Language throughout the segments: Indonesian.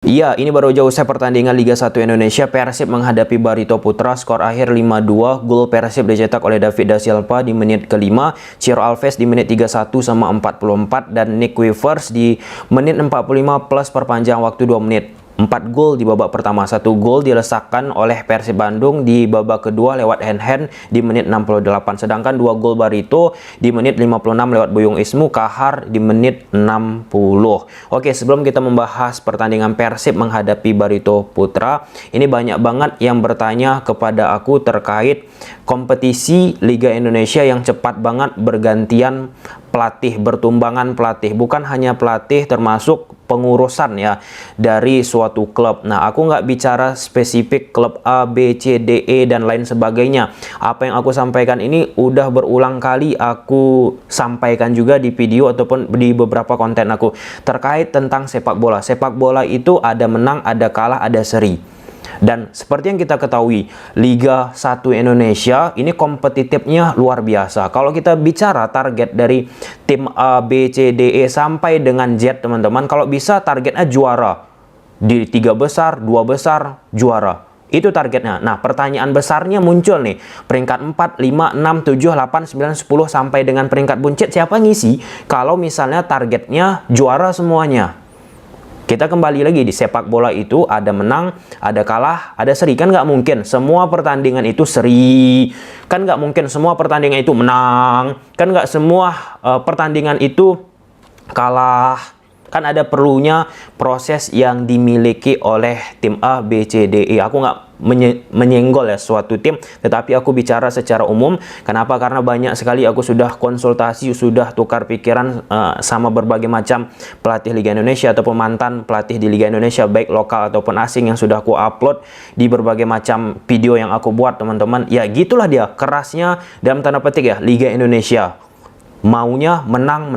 Iya, ini baru jauh usai pertandingan Liga 1 Indonesia. Persib menghadapi Barito Putra, skor akhir 5-2. Gol Persib dicetak oleh David Da Silva di menit ke-5, Ciro Alves di menit 31 sama 44, dan Nick Weavers di menit 45 plus perpanjang waktu 2 menit. 4 gol di babak pertama, 1 gol dilesakan oleh Persib Bandung di babak kedua lewat hand-hand di menit 68. Sedangkan 2 gol Barito di menit 56 lewat Buyung Ismu, Kahar di menit 60. Oke, sebelum kita membahas pertandingan Persib menghadapi Barito Putra, ini banyak banget yang bertanya kepada aku terkait kompetisi Liga Indonesia yang cepat banget bergantian pelatih, bertumbangan pelatih, bukan hanya pelatih, termasuk pengurusan ya dari suatu klub. Nah, aku nggak bicara spesifik klub A, B, C, D, E dan lain sebagainya. Apa yang aku sampaikan ini udah berulang kali aku sampaikan juga di video ataupun di beberapa konten aku terkait tentang sepak bola. Sepak bola itu ada menang, ada kalah, ada seri. Dan seperti yang kita ketahui, Liga 1 Indonesia ini kompetitifnya luar biasa. Kalau kita bicara target dari tim A, B, C, D, E sampai dengan Z, teman-teman, kalau bisa targetnya juara. Di 3 besar, 2 besar, juara. Itu targetnya. Nah, pertanyaan besarnya muncul nih. Peringkat 4, 5, 6, 7, 8, 9, 10 sampai dengan peringkat buncit siapa ngisi? Kalau misalnya targetnya juara semuanya. Kita kembali lagi di sepak bola itu ada menang, ada kalah, ada seri. Kan nggak mungkin semua pertandingan itu seri. Kan nggak mungkin semua pertandingan itu menang. Kan nggak semua pertandingan itu kalah. Kan ada perlunya proses yang dimiliki oleh tim A, B, C, D, E. Aku nggak menyenggol ya suatu tim, tetapi aku bicara secara umum. Kenapa? Karena banyak sekali aku sudah konsultasi, sudah tukar pikiran sama berbagai macam pelatih Liga Indonesia ataupun mantan pelatih di Liga Indonesia, baik lokal ataupun asing, yang sudah aku upload di berbagai macam video yang aku buat, teman-teman. Ya gitulah dia kerasnya dalam tanda petik ya Liga Indonesia. Maunya menang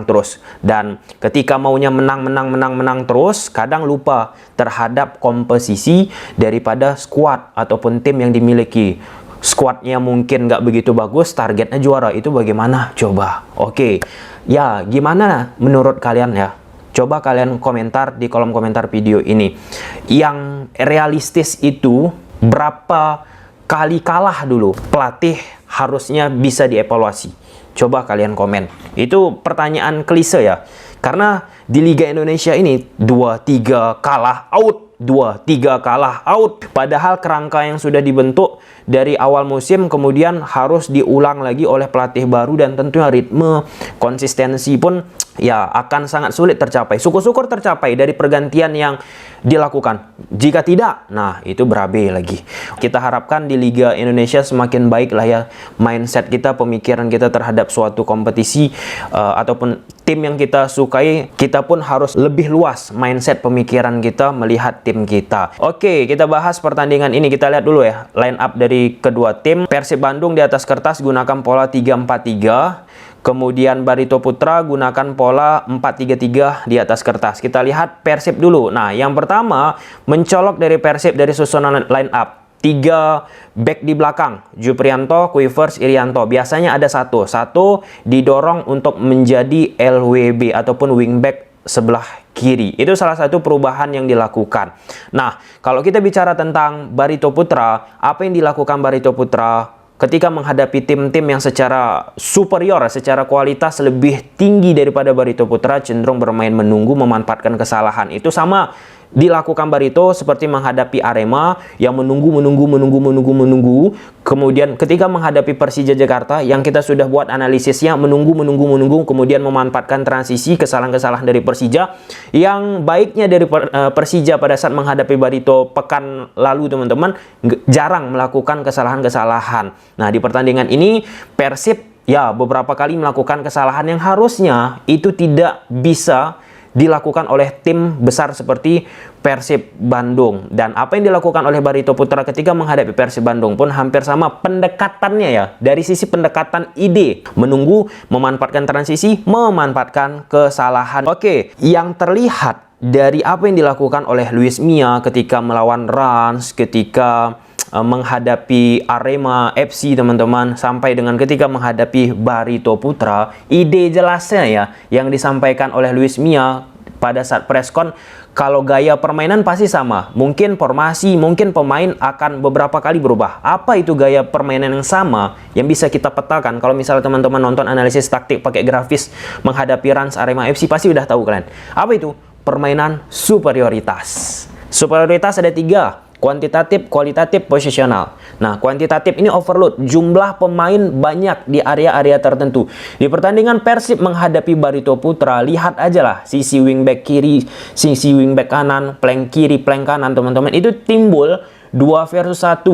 terus. Dan ketika maunya menang terus, kadang lupa terhadap komposisi daripada skuad ataupun tim yang dimiliki. Skuadnya mungkin nggak begitu bagus, targetnya juara. Itu bagaimana? Coba. Oke. Ya, gimana menurut kalian ya? Coba kalian komentar di kolom komentar video ini. Yang realistis itu berapa kali kalah dulu pelatih harusnya bisa dievaluasi? Coba kalian komen. Itu pertanyaan klise ya. Karena di Liga Indonesia ini 2-3 kalah out, 2-3 kalah out. Padahal kerangka yang sudah dibentuk dari awal musim kemudian harus diulang lagi oleh pelatih baru, dan tentunya ritme, konsistensi pun ya akan sangat sulit tercapai. Syukur-syukur tercapai dari pergantian yang dilakukan. Jika tidak, nah itu berabe lagi. Kita harapkan di Liga Indonesia semakin baik lah ya mindset kita, pemikiran kita terhadap suatu kompetisi ataupun tim yang kita sukai. Kita pun harus lebih luas mindset pemikiran kita melihat tim kita. Oke, kita bahas pertandingan ini. Kita lihat dulu ya line up dari kedua tim. Persib Bandung di atas kertas gunakan pola 3-4-3. Kemudian Barito Putra gunakan pola 4-3-3 di atas kertas. Kita lihat Persib dulu. Nah, yang pertama mencolok dari Persib dari susunan line up. 3 back di belakang, Juprianto, Weavers, Irianto. Biasanya ada satu didorong untuk menjadi LWB ataupun wingback sebelah kiri. Itu salah satu perubahan yang dilakukan. Nah, kalau kita bicara tentang Barito Putra, apa yang dilakukan Barito Putra ketika menghadapi tim-tim yang secara superior, secara kualitas lebih tinggi daripada Barito Putra, cenderung bermain menunggu, memanfaatkan kesalahan. Itu sama dilakukan Barito seperti menghadapi Arema yang menunggu. Kemudian ketika menghadapi Persija Jakarta yang kita sudah buat analisisnya, menunggu, kemudian memanfaatkan transisi, kesalahan-kesalahan dari Persija. Yang baiknya dari Persija pada saat menghadapi Barito pekan lalu, teman-teman, jarang melakukan kesalahan-kesalahan. Nah, di pertandingan ini Persib ya beberapa kali melakukan kesalahan yang harusnya itu tidak bisa dilakukan oleh tim besar seperti Persib Bandung. Dan apa yang dilakukan oleh Barito Putra ketika menghadapi Persib Bandung pun hampir sama pendekatannya ya. Dari sisi pendekatan ide, menunggu, memanfaatkan transisi, memanfaatkan kesalahan. Oke, yang terlihat dari apa yang dilakukan oleh Luis Mia ketika melawan Rans, ketika menghadapi Arema FC, teman-teman, sampai dengan ketika menghadapi Barito Putra, ide jelasnya ya yang disampaikan oleh Luis Mia pada saat preskon, kalau gaya permainan pasti sama. Mungkin formasi, mungkin pemain akan beberapa kali berubah. Apa itu gaya permainan yang sama yang bisa kita petakan? Kalau misalnya teman-teman nonton analisis taktik pakai grafis menghadapi Rans Arema FC, pasti udah tahu kalian. Apa itu? Permainan superioritas. Superioritas ada 3. Kuantitatif, kualitatif, posisional. Nah, kuantitatif ini overload, jumlah pemain banyak di area-area tertentu. Di pertandingan Persib menghadapi Barito Putra, lihat aja lah sisi wingback kiri, sisi wingback kanan, flank kiri, flank kanan, teman-teman. Itu timbul 2 versus 1.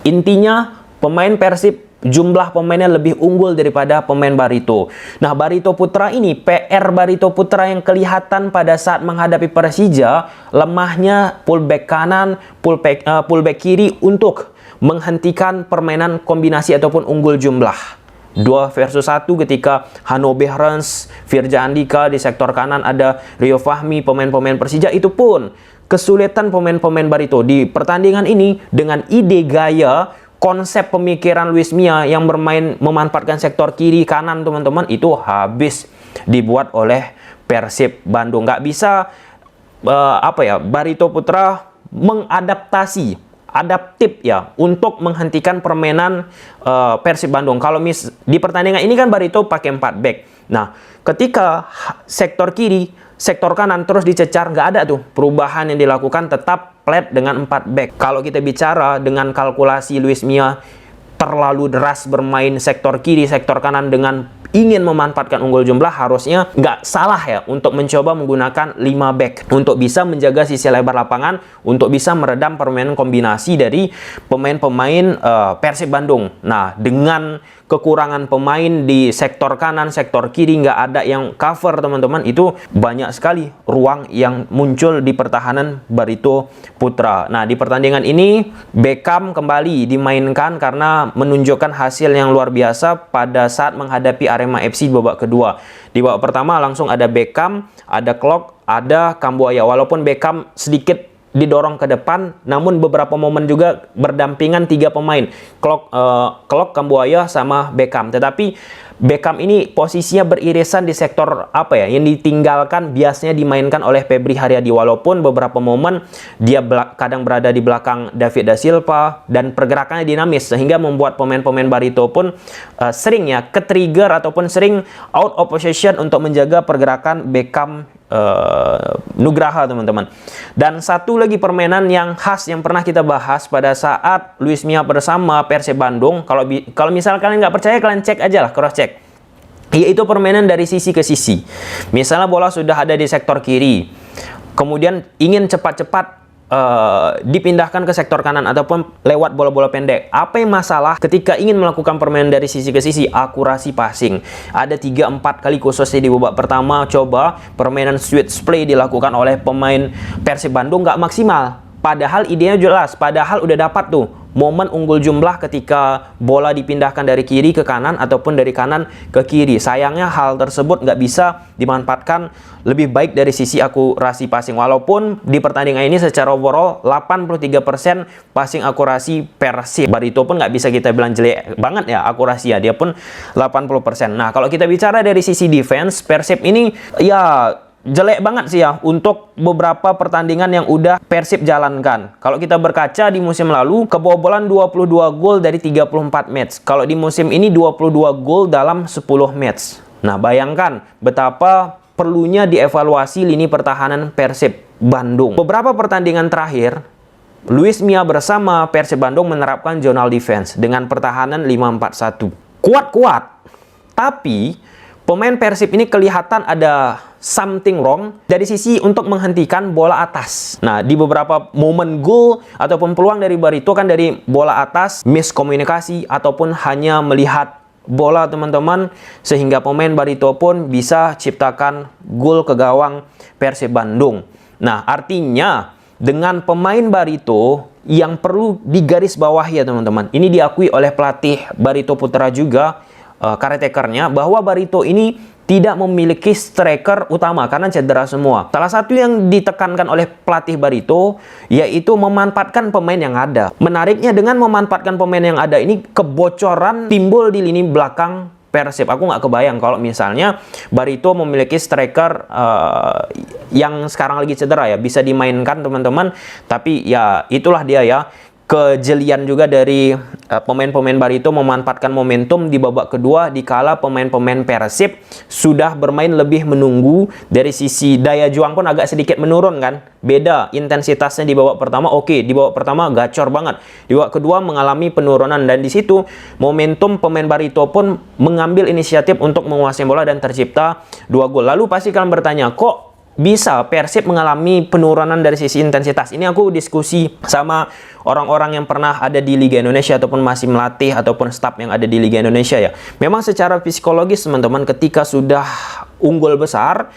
Intinya, pemain Persib jumlah pemainnya lebih unggul daripada pemain Barito. Nah, Barito Putra ini, PR Barito Putra yang kelihatan pada saat menghadapi Persija, lemahnya pullback kanan, pullback kiri untuk menghentikan permainan kombinasi ataupun unggul jumlah. 2 versus 1 ketika Hanno Behrens, Firja Andika, di sektor kanan ada Rio Fahmi, pemain-pemain Persija. Itu pun kesulitan pemain-pemain Barito di pertandingan ini dengan ide gaya konsep pemikiran Luis Mia yang bermain memanfaatkan sektor kiri kanan, teman-teman, itu habis dibuat oleh Persib Bandung. Nggak bisa Barito Putra mengadaptasi, adaptif ya, untuk menghentikan permainan Persib Bandung. Kalau di pertandingan ini kan Barito pakai 4 back. Nah, ketika sektor kiri, sektor kanan terus dicecar, nggak ada tuh perubahan yang dilakukan, tetap flat dengan 4 back. Kalau kita bicara dengan kalkulasi Luis Mia terlalu deras bermain sektor kiri, sektor kanan dengan ingin memanfaatkan unggul jumlah, harusnya nggak salah ya untuk mencoba menggunakan 5 back untuk bisa menjaga sisi lebar lapangan, untuk bisa meredam permainan kombinasi dari pemain-pemain Persib Bandung. Nah, dengan kekurangan pemain di sektor kanan, sektor kiri, nggak ada yang cover, teman-teman, itu banyak sekali ruang yang muncul di pertahanan Barito Putra. Nah, di pertandingan ini Beckham kembali dimainkan karena menunjukkan hasil yang luar biasa pada saat menghadapi Arema FC babak kedua. Di babak pertama langsung ada Beckham, ada Klok, ada Kambuaya. Walaupun Beckham sedikit didorong ke depan, namun beberapa momen juga berdampingan 3 pemain, Klok, Kambuaya, sama Beckham. Tetapi Beckham ini posisinya beririsan di sektor yang ditinggalkan biasanya dimainkan oleh Febri Haryadi. Walaupun beberapa momen dia kadang berada di belakang David da Silva dan pergerakannya dinamis sehingga membuat pemain-pemain Barito pun sering ya ke-trigger ataupun sering out of position untuk menjaga pergerakan Beckham Nugraha, teman-teman. Dan satu lagi permainan yang khas yang pernah kita bahas pada saat Luis Mia bersama Persib Bandung, kalau misal kalian nggak percaya, kalian cek aja lah, cross check, yaitu permainan dari sisi ke sisi. Misalnya bola sudah ada di sektor kiri, kemudian ingin cepat-cepat dipindahkan ke sektor kanan ataupun lewat bola-bola pendek. Apa yang masalah ketika ingin melakukan permainan dari sisi ke sisi? Akurasi passing. Ada 3-4 kali khususnya di babak pertama coba permainan switch play dilakukan oleh pemain Persib Bandung, nggak maksimal. Padahal idenya jelas, padahal udah dapat tuh momen unggul jumlah ketika bola dipindahkan dari kiri ke kanan ataupun dari kanan ke kiri. Sayangnya hal tersebut nggak bisa dimanfaatkan lebih baik dari sisi akurasi passing. Walaupun di pertandingan ini secara overall 83% passing akurasi Persib. Barito pun nggak bisa kita bilang jelek banget ya akurasi ya, dia pun 80%. Nah, kalau kita bicara dari sisi defense, Persib ini ya jelek banget sih ya untuk beberapa pertandingan yang udah Persib jalankan. Kalau kita berkaca di musim lalu, kebobolan 22 gol dari 34 match. Kalau di musim ini 22 gol dalam 10 match. Nah, bayangkan betapa perlunya dievaluasi lini pertahanan Persib Bandung. Beberapa pertandingan terakhir, Luis Mia bersama Persib Bandung menerapkan zonal defense dengan pertahanan 5-4-1. Kuat-kuat, tapi pemain Persib ini kelihatan ada something wrong dari sisi untuk menghentikan bola atas. Nah, di beberapa momen gol ataupun peluang dari Barito kan dari bola atas, miskomunikasi ataupun hanya melihat bola, teman-teman, sehingga pemain Barito pun bisa ciptakan gol ke gawang Persib Bandung. Nah, artinya dengan pemain Barito yang perlu digarisbawahi ya, teman-teman. Ini diakui oleh pelatih Barito Putra juga, caretakernya, bahwa Barito ini tidak memiliki striker utama karena cedera semua. Salah satu yang ditekankan oleh pelatih Barito yaitu memanfaatkan pemain yang ada. Menariknya, dengan memanfaatkan pemain yang ada ini, kebocoran timbul di lini belakang Persib. Aku nggak kebayang kalau misalnya Barito memiliki striker yang sekarang lagi cedera ya, bisa dimainkan teman-teman. Tapi ya itulah dia ya, kejelian juga dari pemain-pemain Barito memanfaatkan momentum di babak kedua dikala pemain-pemain Persib sudah bermain lebih menunggu. Dari sisi daya juang pun agak sedikit menurun kan. Beda intensitasnya di babak pertama, oke, di babak pertama gacor banget. Di babak kedua mengalami penurunan, dan di situ momentum pemain Barito pun mengambil inisiatif untuk menguasai bola dan tercipta 2 gol. Lalu pasti kalian bertanya, kok bisa Persib mengalami penurunan dari sisi intensitas? Ini aku diskusi sama orang-orang yang pernah ada di Liga Indonesia ataupun masih melatih ataupun staf yang ada di Liga Indonesia ya. Memang secara psikologis teman-teman, ketika sudah unggul besar,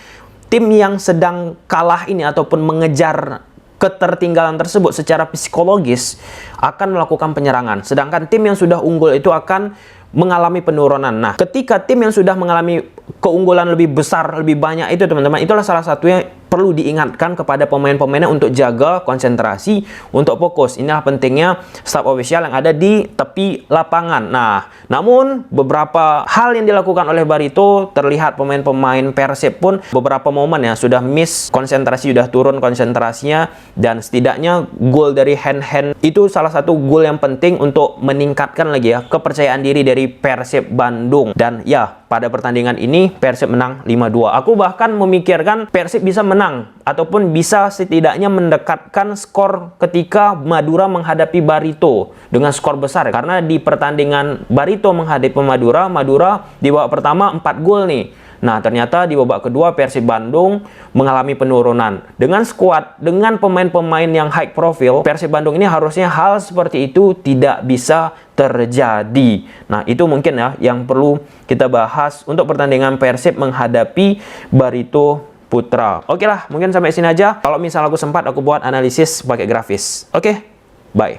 tim yang sedang kalah ini ataupun mengejar ketertinggalan tersebut secara psikologis akan melakukan penyerangan. Sedangkan tim yang sudah unggul itu akan mengalami penurunan. Nah, ketika tim yang sudah mengalami keunggulan lebih besar, lebih banyak itu teman-teman, itulah salah satunya perlu diingatkan kepada pemain-pemainnya untuk jaga konsentrasi, untuk fokus. Inilah pentingnya staf ofisial yang ada di tepi lapangan. Nah, namun beberapa hal yang dilakukan oleh Barito terlihat pemain-pemain Persib pun beberapa momen ya sudah miss konsentrasi, sudah turun konsentrasinya, dan setidaknya gol dari hand itu salah satu gol yang penting untuk meningkatkan lagi ya kepercayaan diri dari Persib Bandung. Dan ya, pada pertandingan ini Persib menang 5-2. Aku bahkan memikirkan Persib bisa menang ataupun bisa setidaknya mendekatkan skor ketika Madura menghadapi Barito dengan skor besar. Karena di pertandingan Barito menghadapi Madura, Madura di babak pertama 4 gol nih. Nah, ternyata di babak kedua Persib Bandung mengalami penurunan. Dengan skuad, dengan pemain-pemain yang high profile, Persib Bandung ini harusnya hal seperti itu tidak bisa terjadi. Nah, itu mungkin ya yang perlu kita bahas untuk pertandingan Persib menghadapi Barito Putra. Oke lah, mungkin sampai sini aja. Kalau misal aku sempat, aku buat analisis pakai grafis. Oke, bye.